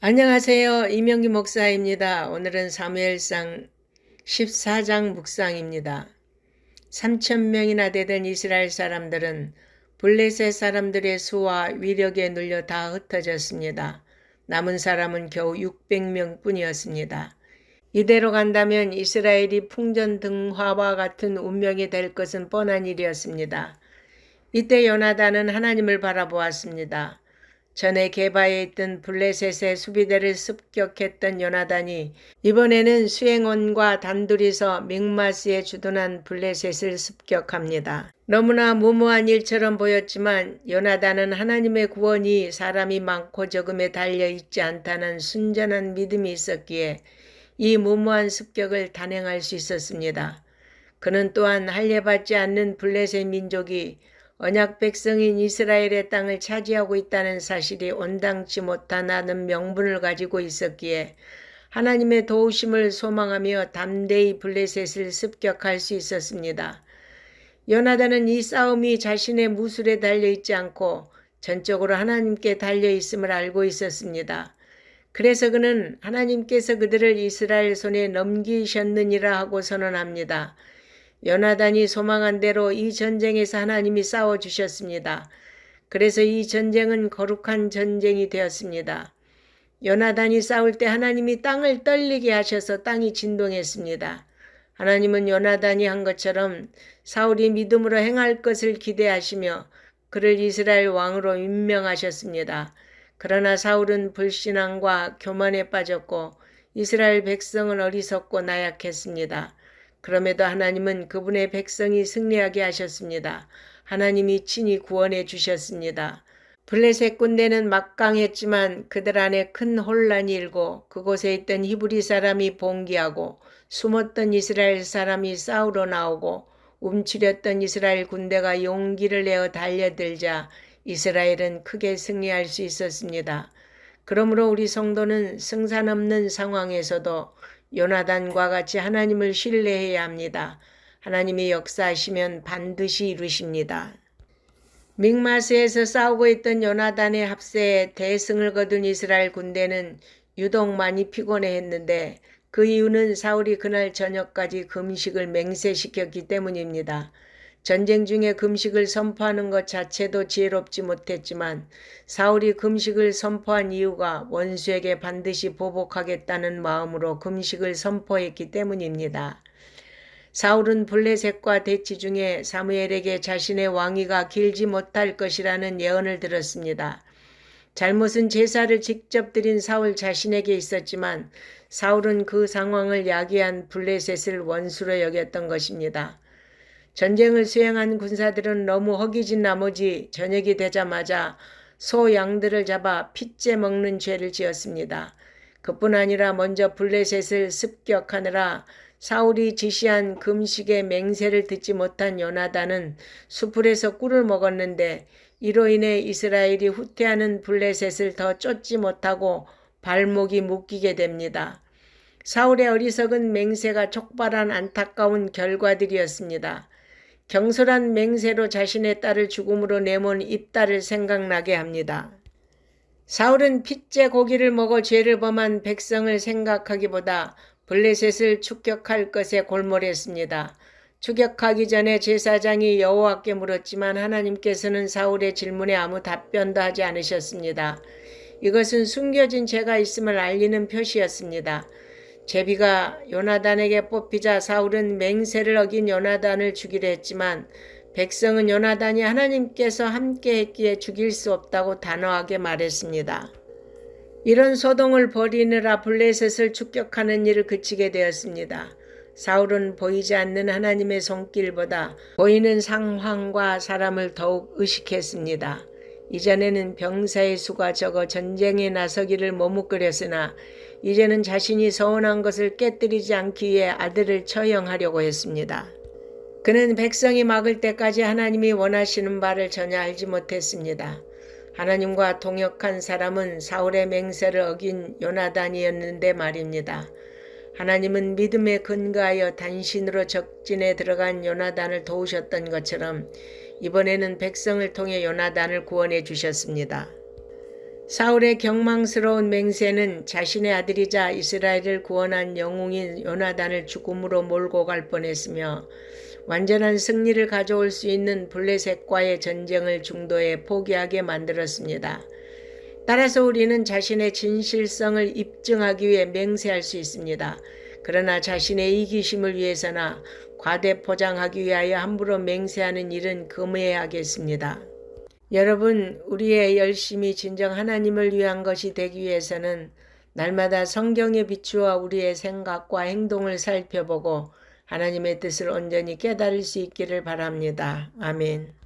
안녕하세요. 이명기 목사입니다. 오늘은 사무엘상 14장 묵상입니다. 3,000명이나 되던 이스라엘 사람들은 블레셋 사람들의 수와 위력에 눌려 다 흩어졌습니다. 남은 사람은 겨우 600명 뿐이었습니다. 이대로 간다면 이스라엘이 풍전등화와 같은 운명이 될 것은 뻔한 일이었습니다. 이때 요나단은 하나님을 바라보았습니다. 전에 게바에 있던 블레셋의 수비대를 습격했던 요나단이 이번에는 수행원과 단둘이서 mik마스에 주둔한 블레셋을 습격합니다. 너무나 무모한 일처럼 보였지만 요나단은 하나님의 구원이 사람이 많고 적음에 달려있지 않다는 순전한 믿음이 있었기에 이 무모한 습격을 단행할 수 있었습니다. 그는 또한 할례받지 않는 블레셋 민족이 언약 백성인 이스라엘의 땅을 차지하고 있다는 사실이 온당치 못하다는 명분을 가지고 있었기에 하나님의 도우심을 소망하며 담대히 블레셋을 습격할 수 있었습니다. 요나단은 이 싸움이 자신의 무술에 달려있지 않고 전적으로 하나님께 달려있음을 알고 있었습니다. 그래서 그는 하나님께서 그들을 이스라엘 손에 넘기셨느니라 하고 선언합니다. 요나단이 소망한 대로 이 전쟁에서 하나님이 싸워주셨습니다. 그래서 이 전쟁은 거룩한 전쟁이 되었습니다. 요나단이 싸울 때 하나님이 땅을 떨리게 하셔서 땅이 진동했습니다. 하나님은 요나단이 한 것처럼 사울이 믿음으로 행할 것을 기대하시며 그를 이스라엘 왕으로 임명하셨습니다. 그러나 사울은 불신앙과 교만에 빠졌고 이스라엘 백성은 어리석고 나약했습니다. 그럼에도 하나님은 그분의 백성이 승리하게 하셨습니다. 하나님이 친히 구원해 주셨습니다. 블레셋 군대는 막강했지만 그들 안에 큰 혼란이 일고 그곳에 있던 히브리 사람이 봉기하고 숨었던 이스라엘 사람이 싸우러 나오고 움츠렸던 이스라엘 군대가 용기를 내어 달려들자 이스라엘은 크게 승리할 수 있었습니다. 그러므로 우리 성도는 승산 없는 상황에서도 요나단과 같이 하나님을 신뢰해야 합니다. 하나님이 역사하시면 반드시 이루십니다. mik마스에서 싸우고 있던 요나단의 합세에 대승을 거둔 이스라엘 군대는 유독 많이 피곤해했는데 그 이유는 사울이 그날 저녁까지 금식을 맹세시켰기 때문입니다. 전쟁 중에 금식을 선포하는 것 자체도 지혜롭지 못했지만 사울이 금식을 선포한 이유가 원수에게 반드시 보복하겠다는 마음으로 금식을 선포했기 때문입니다. 사울은 블레셋과 대치 중에 사무엘에게 자신의 왕위가 길지 못할 것이라는 예언을 들었습니다. 잘못은 제사를 직접 드린 사울 자신에게 있었지만 사울은 그 상황을 야기한 블레셋을 원수로 여겼던 것입니다. 전쟁을 수행한 군사들은 너무 허기진 나머지 저녁이 되자마자 소 양들을 잡아 핏째 먹는 죄를 지었습니다. 그뿐 아니라 먼저 블레셋을 습격하느라 사울이 지시한 금식의 맹세를 듣지 못한 요나단은 수풀에서 꿀을 먹었는데 이로 인해 이스라엘이 후퇴하는 블레셋을 더 쫓지 못하고 발목이 묶이게 됩니다. 사울의 어리석은 맹세가 촉발한 안타까운 결과들이었습니다. 경솔한 맹세로 자신의 딸을 죽음으로 내몬 입딸을 생각나게 합니다. 사울은 핏째 고기를 먹어 죄를 범한 백성을 생각하기보다 블레셋을 추격할 것에 골몰했습니다. 추격하기 전에 제사장이 여호와께 물었지만 하나님께서는 사울의 질문에 아무 답변도 하지 않으셨습니다. 이것은 숨겨진 죄가 있음을 알리는 표시였습니다. 제비가 요나단에게 뽑히자 사울은 맹세를 어긴 요나단을 죽이려 했지만 백성은 요나단이 하나님께서 함께 했기에 죽일 수 없다고 단호하게 말했습니다. 이런 소동을 벌이느라 블레셋을 추격하는 일을 그치게 되었습니다. 사울은 보이지 않는 하나님의 손길보다 보이는 상황과 사람을 더욱 의식했습니다. 이전에는 병사의 수가 적어 전쟁에 나서기를 머뭇거렸으나 이제는 자신이 서운한 것을 깨뜨리지 않기 위해 아들을 처형하려고 했습니다. 그는 백성이 막을 때까지 하나님이 원하시는 바를 전혀 알지 못했습니다. 하나님과 동역한 사람은 사울의 맹세를 어긴 요나단이었는데 말입니다. 하나님은 믿음에 근거하여 단신으로 적진에 들어간 요나단을 도우셨던 것처럼 이번에는 백성을 통해 요나단을 구원해 주셨습니다. 사울의 경망스러운 맹세는 자신의 아들이자 이스라엘을 구원한 영웅인 요나단을 죽음으로 몰고 갈 뻔했으며 완전한 승리를 가져올 수 있는 블레셋과의 전쟁을 중도에 포기하게 만들었습니다. 따라서 우리는 자신의 진실성을 입증하기 위해 맹세할 수 있습니다. 그러나 자신의 이기심을 위해서나 과대포장하기 위하여 함부로 맹세하는 일은 금해야 하겠습니다. 여러분, 우리의 열심이 진정 하나님을 위한 것이 되기 위해서는 날마다 성경에 비추어 우리의 생각과 행동을 살펴보고 하나님의 뜻을 온전히 깨달을 수 있기를 바랍니다. 아멘.